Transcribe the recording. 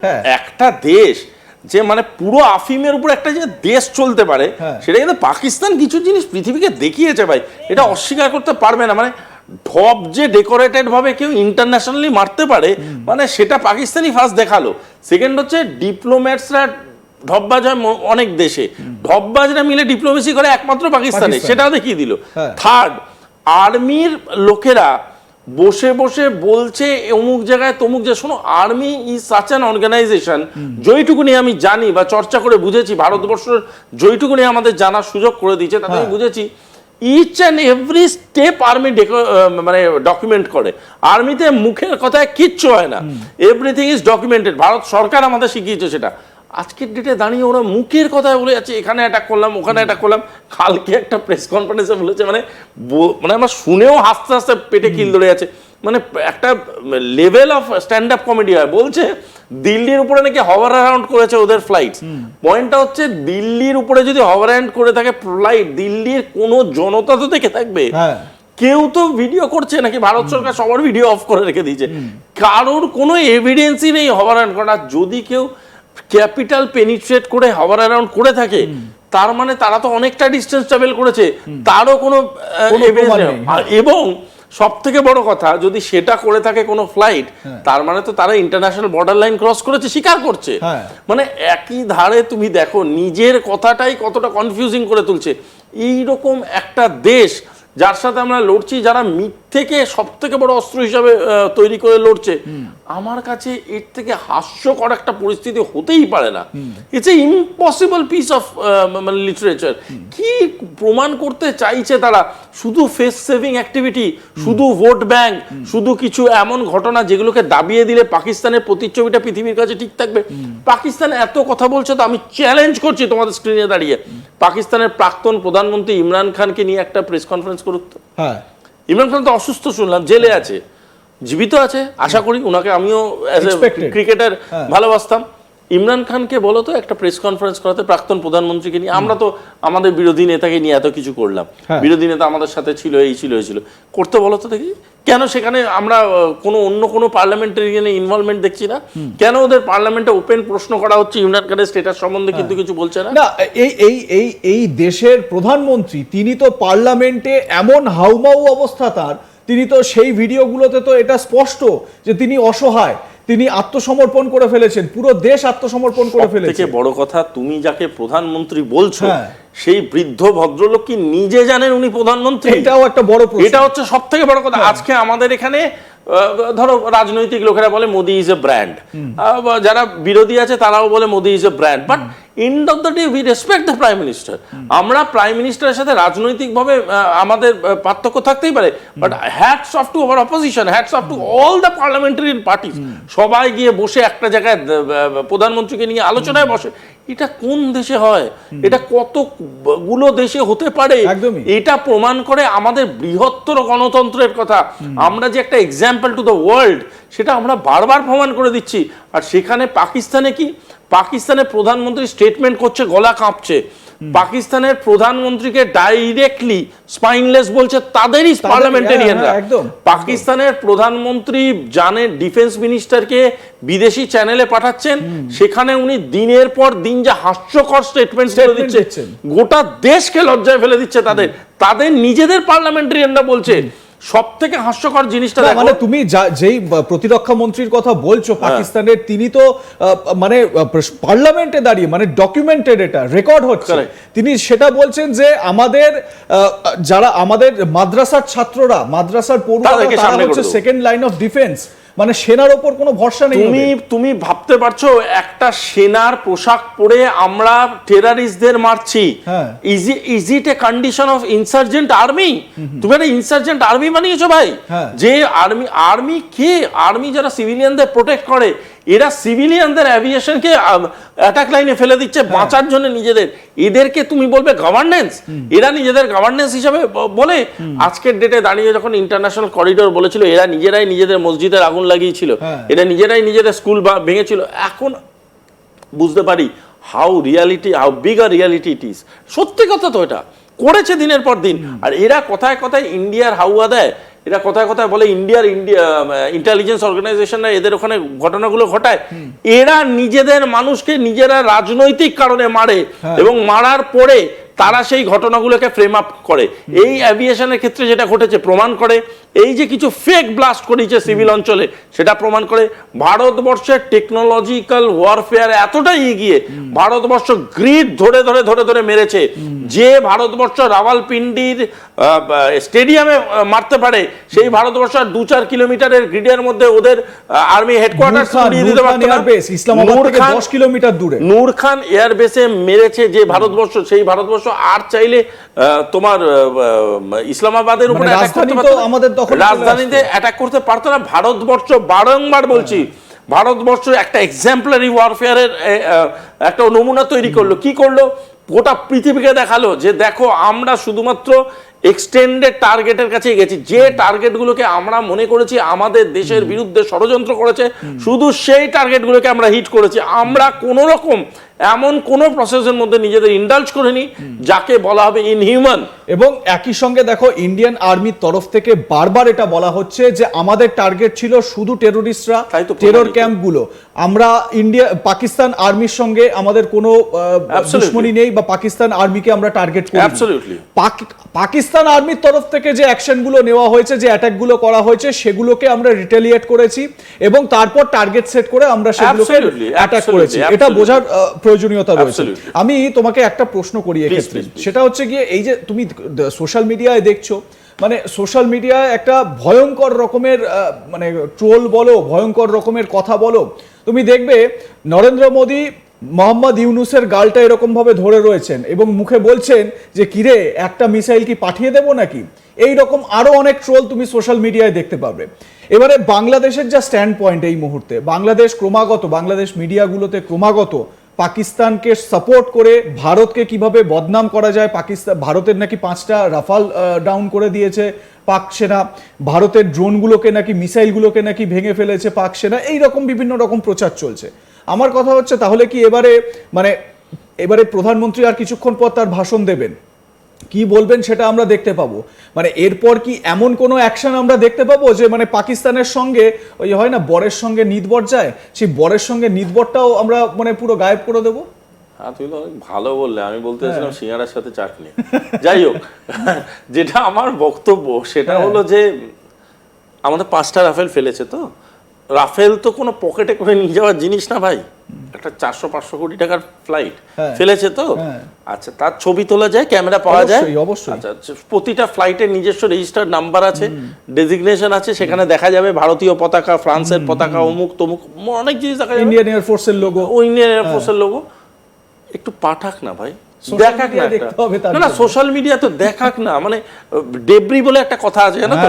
একটা দেশ যে মানে পুরো আফিমের উপর একটা যে দেশ চলতে পারে সেটা কিন্তু পাকিস্তান কিছু জিনিস পৃথিবীকে দেখিয়েছে ভাই, এটা অস্বীকার করতে পারবে না। মানে ঢপ যে ডেকোরেটেড ভাবে কেউ ইন্টারন্যাশনালি মারতে পারে, মানে সেটা পাকিস্তানই ফার্স্ট দেখালো। সেকেন্ড হচ্ছে ডিপ্লোম্যাটসরা ঢপবাজ হয় অনেক দেশে, ঢপবাজরা মিলে ডিপ্লোমেসি করে একমাত্র পাকিস্তানে, সেটাও দেখিয়ে দিল। থার্ড, আর্মির লোকেরা বসে বসে বলছে অমুক জায়গায় তমুক জায়গায়। শোনো, army is such an organization, যেইটুকুনি আমি জানি বা চর্চা করে বুঝেছি, ভারতবর্ষের যেইটুকুনি আমাদের জানার সুযোগ করে দিয়েছে তাতে আমি বুঝেছি each and every step army মানে ডকুমেন্ট করে। আর্মিতে মুখের কথায় কিচ্ছু হয় না, এভরিথিং ইজ ডকুমেন্টেড। ভারত সরকার আমাদের শিখিয়েছে সেটা। আজকের ডেটে দাঁড়িয়ে ওরা মুখের কথায় বলে যাচ্ছে এখানে অ্যাটাক করলাম ওখানে অ্যাটাক করলাম। কালকে একটা প্রেস কনফারেন্সে বলেছে, মানে মানে আমার শুনেও হাসতে হাসতে পেটে কিল ধরে যাচ্ছে। মানে একটা level of stand up comedy হয়। বলছে দিল্লির উপরে নাকি হভার অ্যারাউন্ড করেছে ওদের ফ্লাইট। পয়েন্টটা হচ্ছে দিল্লির উপরে যদি হভার অ্যারাউন্ড করে থাকে ফ্লাইট, দিল্লির কোনো জনতা তো দেখে থাকবে, কেউ তো ভিডিও করছে নাকি? ভারত সরকার সবার ভিডিও অফ করে রেখে দিয়েছে, কারোর কোনো এভিডেন্সই নেই হভার অ্যারাউন্ড করা। যদি কেউ ক্যাপিটাল পেনিট্রেট করে হভার অ্যারাউন্ড করে থাকে, তার মানে তারা তো অনেকটা ডিস্টেন্স ট্রাভেল করেছে, তারও কোনো এবং সব থেকে বড় কথা, যদি সেটা করে থাকে কোনো ফ্লাইট, তার মানে তো তারা ইন্টারন্যাশনাল বর্ডার লাইন ক্রস করেছে, স্বীকার করছে। মানে একই ধারে তুমি দেখো নিজের কথাটাই কতটা কনফিউজিং করে তুলছে। এইরকম একটা দেশ যার সাথে আমরা লড়ছি, যারা মিথ্যেকে সব থেকে বড় অস্ত্র হিসাবে তৈরি করে লড়ছে, আমার কাছে এর থেকে হাস্যকর একটা পরিস্থিতি হতেই পারে না। It's a impossible piece of মানে লিটারেচার। কি প্রমাণ করতে চাইছে তারা? শুধু ফেস সেভিং অ্যাক্টিভিটি, শুধু ভোট ব্যাংক, শুধু কিছু এমন ঘটনা যেগুলোকে দাবিয়ে দিলে পাকিস্তানের প্রতিচ্ছবিটা পৃথিবীর কাছে ঠিক থাকবে। পাকিস্তান এত কথা বলছে, তো আমি চ্যালেঞ্জ করছি তোমাদের স্ক্রিনে দাঁড়িয়ে, পাকিস্তানের প্রাক্তন প্রধানমন্ত্রী ইমরান খানকে নিয়ে একটা প্রেস কনফারেন্স করুক তো। ইমরান খান তো অসুস্থ শুনলাম, জেলে আছে, জীবিত আছে আশা করি, ওনাকে আমিও অ্যাজ এ ক্রিকেটার ভালোবাসতাম। ইমরান খানকে বলো তো একটা প্রেস কনফারেন্স করাতে, প্রাক্তন প্রধানমন্ত্রীকে নিয়ে। আমরা তো আমাদের বিরোধী নেতাকে নিয়ে এত কিছু করলাম, বিরোধী নেতা আমাদের সাথে ছিল, এই ছিল এই ছিল, করতে বলো তো দেখি। কেন সেখানে আমরা কোনো অন্য কোনো পার্লামেন্টারিয়ান ইনভলভমেন্ট দেখছি না? কেন ওদের পার্লামেন্টে ওপেন প্রশ্ন করা হচ্ছে ইমরান খানের স্ট্যাটাস সম্বন্ধে, কিন্তু কিছু বলছে না? এই দেশের প্রধানমন্ত্রী, তিনি তো পার্লামেন্টে এমন হাউমাউ অবস্থা তার, তিনি তো সেই ভিডিওগুলোতে তো এটা স্পষ্ট যে তিনি অসহায়, তিনি আত্মসমর্পণ করে ফেলেছেন, পুরো দেশ আত্মসমর্পণ করে ফেলেছে। থেকে বড় কথা, তুমি যাকে প্রধানমন্ত্রী বলছো সেই বৃদ্ধ ভদ্রলোক কি নিজে জানেন উনি প্রধানমন্ত্রী? এটাও একটা বড় প্রশ্ন। এটা হচ্ছে সব থেকে বড় কথা। আজকে আমাদের এখানে ধরো রাজনৈতিক লোকেরা বলে মোদি ইজ এ ব্র্যান্ড, যারা বিরোধী আছে তারাও বলে Modi is a brand, but end of the day we respect the prime minister. আমরা প্রাইম মিনিস্টারের সাথে রাজনৈতিকভাবে আমাদের পার্থক্য থাকতেই পারে, but hats off to our opposition, hats off to all the parliamentarian parties. সবাই গিয়ে বসে একটা জায়গায় প্রধানমন্ত্রীকে নিয়ে আলোচনায় বসে। এটা কোন দেশে হয়? এটা কতগুলো দেশে হতে পারে? এটা প্রমাণ করে আমাদের বৃহত্তর গণতন্ত্রের কথা। আমরা যে একটা এক্সাম্পল টু দ্য ওয়ার্ল্ড, সেটা আমরা বারবার প্রমাণ করে দিচ্ছি। আর সেখানে পাকিস্তানে কি? পাকিস্তানের প্রধানমন্ত্রী স্টেটমেন্ট করছে, গলা কাঁপছে। পাকিস্তানের প্রধানমন্ত্রীকে ডাইরেক্টলি স্পাইনলেস বলছে তাদেরই পার্লামেন্টারিয়ানরা। পাকিস্তানের প্রধানমন্ত্রী জানে ডিফেন্স মিনিস্টারকে বিদেশি চ্যানেলে পাঠাচ্ছেন, সেখানে উনি দিনের পর দিন যা হাস্যকর স্টেটমেন্ট দিচ্ছে, গোটা দেশকে লজ্জায় ফেলে দিচ্ছে। তাদের নিজেদের পার্লামেন্টারিয়ানরা বলছে। সব থেকে হাস্যকর জিনিসটা দেখো, মানে তুমি যেই প্রতিরক্ষা মন্ত্রীর কথা বলছো পাকিস্তানের, তিনি তো মানে পার্লামেন্টে দাঁড়িয়ে, মানে ডকুমেন্টেড, এটা রেকর্ড হচ্ছে, তিনি সেটা বলছেন যে আমাদের যারা আমাদের মাদ্রাসার ছাত্ররা, মাদ্রাসার পড়ুয়ারা, তারা হচ্ছে সেকেন্ড লাইন অফ ডিফেন্স। মানে সেনার উপর কোনো ভরসা নেই। তুমি ভাবতে পারছো একটা সেনার পোশাক পরে আমরা টেররিস্টদের মারছি? Is it A condition of insurgent army? তুমি একটা ইনসার্জেন্ট আর্মি বানিয়েছো ভাই। যে আর্মি কে? আর্মি যারা সিভিলিয়ানদের প্রোটেক্ট করে, এরা সিভিলিয়ানদের অ্যাভিয়েশনকে অ্যাটাক লাইনে ফেলে দিচ্ছে বাঁচার জন্য নিজেদের। এদেরকে তুমি বলবে গভর্নেন্স? এরা নিজেদের গভর্নেন্স হিসাবে বলে? আজকের ডেটে দাঁড়িয়ে যখন ইন্টারন্যাশনাল করিডোর বলেছিল, এরা নিজেরাই নিজেদের মসজিদের আগুন লাগিয়েছিল, এরা নিজেরাই নিজেদের স্কুল ভেঙেছিল। এখন বুঝতে পারি how big a reality it is. সত্যি কথা তো, এটা করেছে দিনের পর দিন। আর এরা কথায় কথায় ইন্ডিয়ার হাওয়া দেয়, এটা কথায় কথায় বলে ইন্ডিয়া ইন্টেলিজেন্স অর্গানাইজেশনরা এদের ওখানে ঘটনাগুলো ঘটায়, এরা নিজেদের মানুষকে নিজেরা রাজনৈতিক কারণে মারে এবং মারার পরে তারা সেই ঘটনাগুলোকে ফ্রেম আপ করে। এই অ্যাভিয়েশনের ক্ষেত্রে যেটা ঘটেছে প্রমাণ করে, এই যে কিছু ফেক ব্লাস্ট করেছে সিভিল অঞ্চলে সেটা প্রমাণ করে ভারতবর্ষের টেকনোলজিক্যাল ওয়ারফেয়ার এতটাই এগিয়ে, ভারতবর্ষ গ্রিড ধরে ধরে ধরে ধরে মেরেছে। যে ভারতবর্ষ রাওয়ালপিন্ডির স্টেডিয়ামে মারতে পারে, সেই ভারতবর্ষ 2-4 কিলোমিটারের গ্রিডের মধ্যে ওদের আর্মি হেডকোয়ার্টার দিতে পারতো না। ইসলামাবাদ থেকে 10 কিলোমিটার দূরে নূর খান এয়ারবেসে মেরেছে যে ভারতবর্ষ, সেই ভারতবর্ষ আর চাইলে তোমার ইসলামাবাদের উপরে অ্যাটাক করতে পারতো, আমাদের রাজধানীতে অ্যাটাক করতে পারতো না। ভারতবর্ষ বারংবার বলছি, ভারতবর্ষ একটা এক্সাম্পলারি ওয়ারফেয়ারের একটা নমুনা তৈরি করলো। কি করলো? গোটা পৃথিবীকে দেখালো যে দেখো আমরা শুধুমাত্র এক্সটেন্ডেড টার্গেটের কাছে গেছি। যে টার্গেটগুলোকে আমরা মনে করেছি আমাদের দেশের বিরুদ্ধে ষড়যন্ত্র করেছে, শুধু সেই টার্গেটগুলোকে আমরা হিট করেছি। আমরা কোনো রকম এমন কোনো প্রসেসের মধ্যে নিজেদের ইন্ডালজ করিনি যাকে বলা হবে ইনহিউম্যান। এবং একই সঙ্গে দেখো ইন্ডিয়ান আর্মির তরফ থেকে বারবার এটা বলা হচ্ছে যে আমাদের টার্গেট ছিল শুধু টেরোরিস্টরা, টেরর ক্যাম্পগুলো। আমরা পাকিস্তান আর্মির সঙ্গে আমাদের কোনো দুশমনি নেই বা পাকিস্তান আর্মিকে আমরা টার্গেট করি। অ্যাবসলিউটলি পাকিস্তান আর্মির তরফ থেকে যে অ্যাকশনগুলো নেওয়া হয়েছে, যে অ্যাটাকগুলো করা হয়েছে, সেগুলোকে আমরা রিটেলিয়েট করেছি এবং তারপর টার্গেট সেট করে আমরা সেগুলোকে অ্যাটাক করেছি। এটা বোঝার প্রয়োজনীয়তা রয়েছে। আমি তোমাকে একটা প্রশ্ন করি এক্ষেত্রে, সেটা হচ্ছে গিয়ে এই যে তুমি সোশ্যাল মিডিয়ায় দেখছো, মানে সোশ্যাল মিডিয়ায় একটা ভয়ঙ্কর রকমের মানে ট্রোল বলো, ভয়ঙ্কর রকমের কথা বলো। তুমি দেখবে নরেন্দ্র মোদী মোহাম্মদ ইউনুসের গালটা এরকম ভাবে ধরে রয়েছেন এবং মুখে বলছেন যে কিরে একটা মিসাইল কি পাঠিয়ে দেবো নাকি। এই রকম আরো অনেক ট্রোল তুমি সোশ্যাল মিডিয়ায় দেখতে পাবে। এবারে বাংলাদেশের যা স্ট্যান্ড পয়েন্ট এই মুহূর্তে, বাংলাদেশ মিডিয়াগুলোতে ক্রমাগত পাকিস্তানকে সাপোর্ট করে ভারতকে কিভাবে বদনাম করা যায়। ভারতের নাকি 5টা রাফাল ডাউন করে দিয়েছে পাক সেনা, ভারতের ড্রোনগুলোকে নাকি, মিসাইলগুলোকে নাকি ভেঙে ফেলেছে পাক সেনা, এইরকম বিভিন্ন রকম প্রচার চলছে। আমার কথা হচ্ছে তাহলে কি এবারে প্রধানমন্ত্রী আর কিছুক্ষণ পর তার ভাষণ দেবেন, কি বলবেন সেটা আমরা দেখতে পাবো। মানে এরপর কি এমন কোনো অ্যাকশন আমরা দেখতে পাবো যে মানে পাকিস্তানের সঙ্গে ওই হয় না বরের সঙ্গে নিদবর যায়, সেই বরের সঙ্গে নিদবরটাও আমরা মানে পুরো গায়েব করে দেবো? হ্যাঁ, তুমি তো অনেক ভালো বললে। আমি বলতে চাইছিলাম সিঙ্গারার সাথে চাটনি। যাই হোক, যেটা আমার বক্তব্য সেটা হলো যে আমাদের 5টা রাফেল ফেলেছে। তো রাফেল তো কোনো পকেটে করে নিয়ে যাওয়ার জিনিস না ভাই, একটা 400-500 কোটি টাকার ফ্লাইট ফেলেছে। তো আচ্ছা, তার ছবি তোলা যায়, ক্যামেরা পাওয়া যায় অবশ্যই। আচ্ছা, প্রতিটা ফ্লাইটের নিজস্ব রেজিস্টার্ড নাম্বার আছে, ডেজিগনেশন আছে, সেখানে দেখা যাবে ভারতীয় পতাকা, ফ্রান্সের পতাকা, অমুক তমুক অনেক জিনিস দেখা যাবে, ইন্ডিয়ান এয়ারফোর্সের লোগো, ইন্ডিয়ান এয়ারফোর্সের লোগো। একটু পাঠাক না ভাই, দেখাক না। সোশ্যাল মিডিয়া তো দেখাক না। মানে ডেব্রি বলে একটা কথা আছে জানো তো,